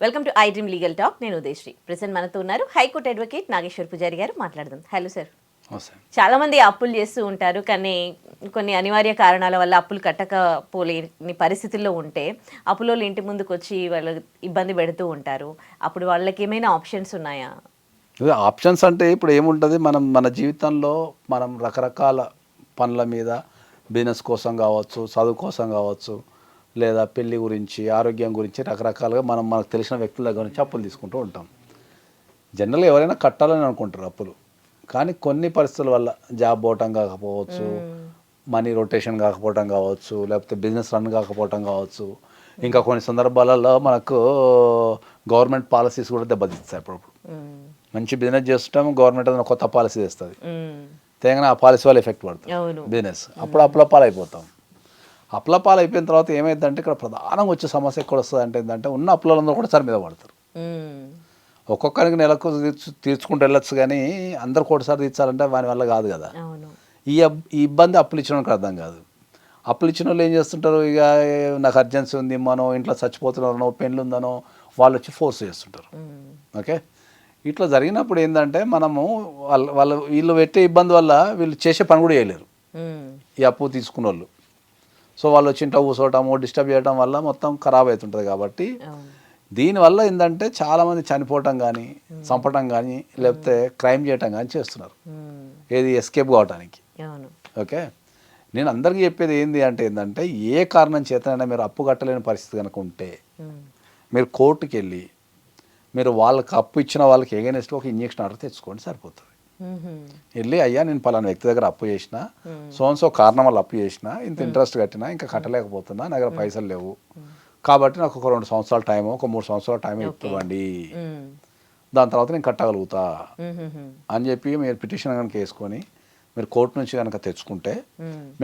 Welcome to I dream legal talk. నేను Udayasri. Present మనతో ఉన్నారు హైకోర్టు అడ్వకేట్ నాగేశ్వర్ పూజారి గారు. మాట్లాడదాం. Hello sir. చాలా మంది అప్పులు చేస్తూ ఉంటారు, కానీ కొన్ని అనివార్య కారణాల వల్ల అప్పులు కట్టకపోలేని పరిస్థితుల్లో ఉంటే అప్పులోళ్ళు ఇంటి ముందుకు వచ్చి వాళ్ళు ఇబ్బంది పెడుతూ ఉంటారు. అప్పుడు వాళ్ళకి ఏమైనా ఆప్షన్స్ ఉన్నాయా? ఆప్షన్స్ అంటే ఇప్పుడు ఏముంటుంది, మన జీవితంలో మనం రకరకాల పనుల మీద బిజినెస్ కోసం కావచ్చు, చదువు కోసం కావచ్చు, లేదా పెళ్లి గురించి, ఆరోగ్యం గురించి రకరకాలుగా మనకు తెలిసిన వ్యక్తుల దగ్గర నుంచి అప్పులు తీసుకుంటూ ఉంటాం. జనరల్గా ఎవరైనా కట్టాలని అనుకుంటారు అప్పులు, కానీ కొన్ని పరిస్థితుల వల్ల జాబ్ పోవటం కాకపోవచ్చు, మనీ రొటేషన్ కాకపోవటం కావచ్చు, లేకపోతే బిజినెస్ రన్ కాకపోవటం కావచ్చు, ఇంకా కొన్ని సందర్భాలలో మనకు గవర్నమెంట్ పాలసీస్ కూడా దెబ్బతీస్తాయి. అప్పుడప్పుడు మంచి బిజినెస్ చేస్తుంటాం, గవర్నమెంట్ ఏదైనా కొత్త పాలసీ తెస్తుంది, తెలంగాణ ఆ పాలసీ వల్ల ఎఫెక్ట్ పడుతుంది బిజినెస్. అప్పుడు అప్పులపాలైపోతాం. అప్పులపాలు అయిపోయిన తర్వాత ఏమైందంటే ఇక్కడ ప్రధానంగా వచ్చే సమస్య ఎక్కడ వస్తుంది అంటే ఏంటంటే ఉన్న అప్పులందరూ కూడా సార్ మీద పడతారు. ఒక్కొక్కరికి నెలకు తీర్చుకుంటూ వెళ్ళొచ్చు, కానీ అందరు ఒకటిసారి తీర్చాలంటే వాని వల్ల కాదు కదా. ఈ ఇబ్బంది అప్పులు ఇచ్చినోళ్ళకి అర్థం కాదు. అప్పులు ఇచ్చిన వాళ్ళు ఏం చేస్తుంటారు, ఇక నాకు అర్జెన్సీ ఉంది, మనో ఇంట్లో చచ్చిపోతున్నారనో పెళ్ళి ఉందనో వాళ్ళు వచ్చి ఫోర్స్ చేస్తుంటారు. ఓకే, ఇట్లా జరిగినప్పుడు ఏంటంటే మనము వీళ్ళు పెట్టే ఇబ్బంది వల్ల వీళ్ళు చేసే పని కూడా చేయలేరు ఈ అప్పు తీసుకున్న వాళ్ళు. సో వాళ్ళు వచ్చి ఇంట్లో కూర్చోవటము, డిస్టర్బ్ చేయడం వల్ల మొత్తం ఖరాబ్ అవుతుంటుంది. కాబట్టి దీనివల్ల ఏంటంటే చాలామంది చనిపోవటం కానీ, చంపటం కానీ, లేకపోతే క్రైమ్ చేయటం కానీ చేస్తున్నారు, ఏది ఎస్కేప్ కావటానికి. ఓకే, నేను అందరికీ చెప్పేది ఏంటంటే ఏ కారణం చేతనైనా మీరు అప్పు కట్టలేని పరిస్థితి కనుక ఉంటే మీరు కోర్టుకి వెళ్ళి మీరు వాళ్ళకి అప్పు ఇచ్చిన వాళ్ళకి ఎగైనెస్ట్ ఒక ఇంజెక్షన్ ఆర్డర్ తెచ్చుకోండి, సరిపోతుంది. వెళ్ళి అయ్యా నేను పలానా వ్యక్తి దగ్గర అప్పు చేసిన, సో కారణం వల్ల అప్పు చేసిన, ఇంత ఇంట్రెస్ట్ కట్టినా, ఇంకా కట్టలేకపోతున్నా, నా దగ్గర పైసలు లేవు, కాబట్టి నాకు ఒక 2 సంవత్సరాల టైం, ఒక 3 సంవత్సరాల టైం ఇవ్వండి, దాని తర్వాత నేను కట్టగలుగుతా అని చెప్పి మీరు పిటిషన్ కనుక వేసుకొని మీరు కోర్టు నుంచి కనుక తెచ్చుకుంటే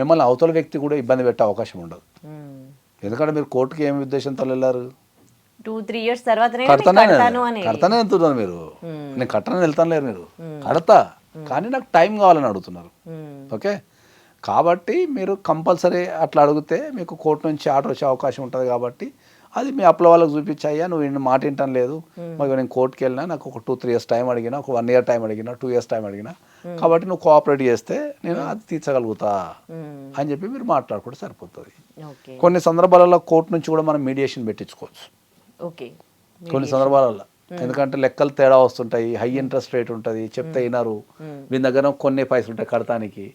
మిమ్మల్ని అవతల వ్యక్తి కూడా ఇబ్బంది పెట్టే అవకాశం ఉండదు. ఎందుకంటే మీరు కోర్టుకి ఏమి ఉద్దేశంతో వెళ్ళారు, 2-3 years తర్వాత కడతానే వెళ్తున్నారు మీరు. నేను కట్టనని వెళ్తాను లేరు, మీరు కడతా కానీ నాకు టైం కావాలని అడుగుతున్నారు. ఓకే, కాబట్టి మీరు కంపల్సరీ అట్లా అడిగితే మీకు కోర్టు నుంచి ఆర్డర్ వచ్చే అవకాశం ఉంటుంది. కాబట్టి అది మీ అప్పుల వాళ్ళకి చూపించాయ్యా, నువ్వు మాట వింటాను లేదు, మరి నేను కోర్టుకి వెళ్ళినా నాకు ఒక 2-3 years టైం అడిగినా, ఒక 1 year టైం అడిగినా, 2 years టైం అడిగినా, కాబట్టి నువ్వు కోఆపరేట్ చేస్తే నేను అది తీర్చగలుగుతా అని చెప్పి మీరు మాట్లాడుకుంటే సరిపోతుంది. కొన్ని సందర్భాలలో కోర్టు నుంచి కూడా మనం మీడియేషన్ పెట్టించుకోవచ్చు కొన్ని సందర్భాలలో. ఎందుకంటే లెక్కలు తేడా వస్తుంటాయి, హై ఇంట్రెస్ట్ రేట్ ఉంటుంది, చెప్తే వినరు, వీని దగ్గర కొన్ని పైసలు ఉంటాయి కడతానికి.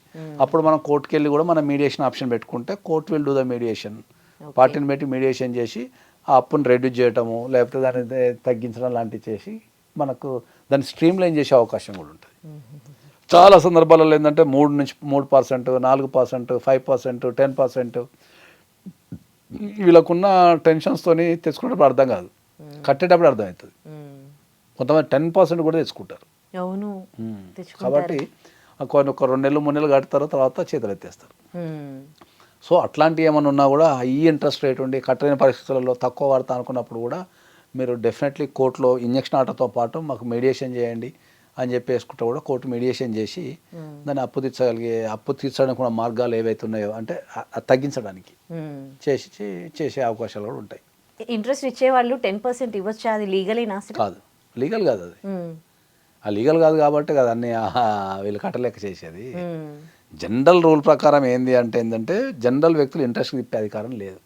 అప్పుడు మనం కోర్టుకి వెళ్ళి కూడా మనం మీడియేషన్ ఆప్షన్ పెట్టుకుంటే court will do the mediation, పార్టీని పెట్టి మీడియేషన్ చేసి ఆ అప్పును రెడ్యూస్ చేయటము, లేకపోతే దాన్ని తగ్గించడం లాంటివి చేసి మనకు దాన్ని స్ట్రీమ్ లైన్ చేసే అవకాశం కూడా ఉంటుంది. చాలా సందర్భాలలో ఏంటంటే 3%, 4%, 5%, 10% వీళ్ళకున్న టెన్షన్స్తోని తెచ్చుకునేటప్పుడు అర్థం కాదు, కట్టేటప్పుడు అర్థమవుతుంది. కొంతమంది 10% కూడా తెచ్చుకుంటారు. కాబట్టి కొన్ని ఒక 2 నెలలు 3 నెలలు కడతారు, తర్వాత చేతులు ఎత్తేస్తారు. సో అట్లాంటివి ఏమైనా ఉన్నా కూడా హై ఇంట్రెస్ట్ రేట్ ఉండి కట్టలేని పరిస్థితులలో తక్కువ వాడతా అనుకున్నప్పుడు కూడా మీరు డెఫినెట్లీ కోర్టులో ఇంజక్షన్ ఆర్డర్తో పాటు మాకు మీడియేషన్ చేయండి అని చెప్పేసుకుంటే కూడా కోర్టు మీడియేషన్ చేసి దాన్ని అప్పు తీర్చడానికి కూడా మార్గాలు ఏవైతే ఉన్నాయో అంటే తగ్గించడానికి చేసే అవకాశాలు కూడా ఉంటాయి. ఇంట్రెస్ట్ ఇచ్చేవాళ్ళు 10% ఇవ్వచ్చా? అది లీగలేనా? కాదు, లీగల్ కాదు అది. ఆ లీగల్ కాదు కాబట్టి కదా అన్ని వీళ్ళు కట్టలేక చేసేది. జనరల్ రూల్ ప్రకారం ఏంటంటే జనరల్ వ్యక్తులు ఇంట్రెస్ట్ ఇచ్చే అధికారం లేదు,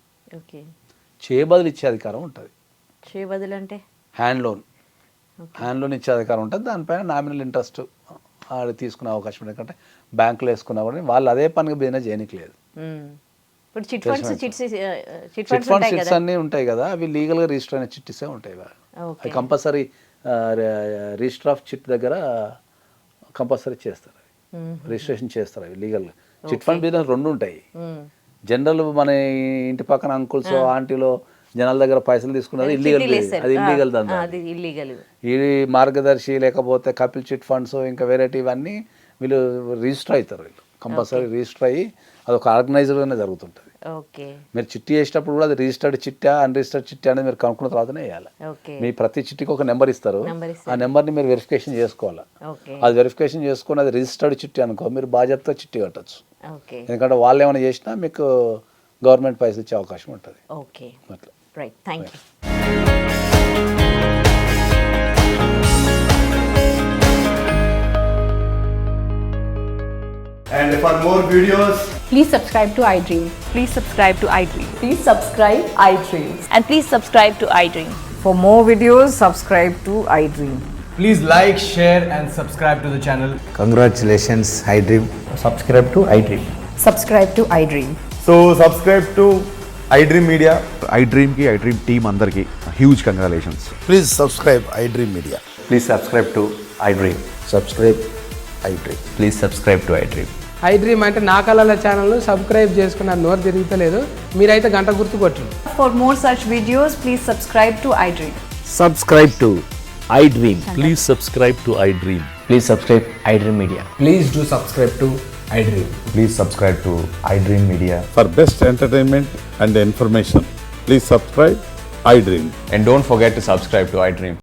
చేయబదులు ఇచ్చే అధికారం ఉంటుంది. చేయబదులు అంటే హ్యాండ్ లోన్ ఇచ్చే అధికారం ఉంటుంది. దానిపైన నామినల్ ఇంట్రెస్ట్ అది తీసుకునే అవకాశం ఉంటుంది. ఎందుకంటే బ్యాంకులో వేసుకున్నా కూడా వాళ్ళు అదే పనికి బిజినెస్ చేయనికి లేదు. చిట్ ఫండ్స్ అన్నీ ఉంటాయి కదా, అవి లీగల్గా రిజిస్టర్ అయిన చిట్టిసే ఉంటాయి. అవి కంపల్సరీ రిజిస్టర్ ఆఫ్ చిట్ దగ్గర కంపల్సరీ చేస్తారు, రిజిస్ట్రేషన్ చేస్తారు అవి లీగల్గా. చిట్ ఫండ్ బిజినెస్ 2 ఉంటాయి. జనరల్ మన ఇంటి పక్కన అంకుల్స్ ఆంటీలో జనాల దగ్గర పైసలు తీసుకున్నది ఇల్లీగల్, అది ఇల్లీగల్ దందా. ఈ మార్గదర్శి లేకపోతే కపిల్ చిట్ ఫండ్స్ ఇంకా వెరైటీ ఇవన్నీ వీళ్ళు రిజిస్టర్ అవుతారు. వీళ్ళు కంపల్సరీ రిజిస్టర్ అయ్యి అదొక ఆర్గనైజర్గానే జరుగుతుంటుంది. మీరు చిట్టి వేసేటప్పుడు కూడా అది రిజిస్టర్డ్ చిట్టా అన్రిజిస్టర్డ్ చిట్టా అనేది మీరు కనుక్కున్న తర్వాతనే వేయాలి. మీ ప్రతి చిట్టికి ఒక నెంబర్ ఇస్తారు, ఆ నెంబర్ని మీరు వెరిఫికేషన్ చేసుకోవాలి. అది వెరిఫికేషన్ చేసుకుని అది రిజిస్టర్డ్ చిట్టి అనుకో మీరు బాధ్యతతో చిట్టి కట్టచ్చు. ఎందుకంటే వాళ్ళు ఏమైనా చేసినా మీకు గవర్నమెంట్ పైసలు ఇచ్చే అవకాశం ఉంటుంది. అట్లా. Right, thank you. And for more videos, Please subscribe to iDream. Please subscribe to iDream. Please subscribe iDream. And please subscribe to iDream. For more videos, subscribe to iDream. Please like, share and subscribe to the channel. Congratulations, iDream. Subscribe to iDream. Subscribe to iDream. so subscribe to iDream Media. iDream की iDream team अंदर की huge congratulations. Please subscribe iDream Media. Please subscribe to iDream. Subscribe iDream. Please subscribe to iDream. iDream అంటే నా కళల ఛానల్ను subscribe చేసుకున్న నోరు తిరుగుతలేదు మీరైతే గంట గుర్తు కొట్టండి. For more such videos, please subscribe to iDream. Subscribe to iDream. Please subscribe to iDream. Please subscribe iDream Media. Please do subscribe to iDream. Please subscribe to iDream Media. For best entertainment and information, please subscribe iDream. And don't forget to subscribe to iDream.